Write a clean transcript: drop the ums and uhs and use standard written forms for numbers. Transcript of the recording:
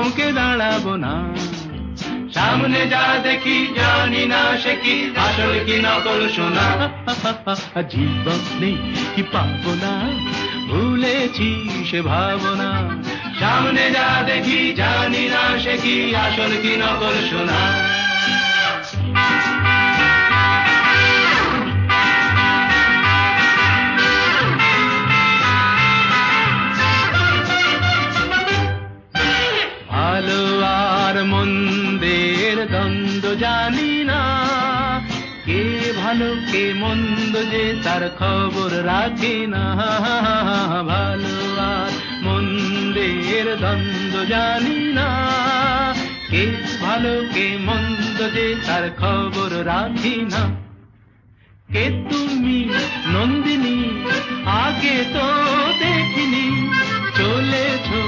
থমকে দাঁড়াবো না। সামনে যা দেখি জানি না সে কি আসল কি নকল সোনা। জীবনে কি পাবো না, ভুলেছি সে ভাবনা। সামনে যা দেখি জানি না সে কি আসল কি নকল সোনা। ভালো আর মন্দের দ্বন্দ্ব জানি না, কে ভালো কে মন্দ যে তার খবর রাখে না। ভালো আর মন্দের দ্বন্দ্ব জানি না, কে ভালো কে মন্দ যে তার খবর রাখি না। কে তুমি নন্দিনী, আগে তো দেখিনি, চলেছো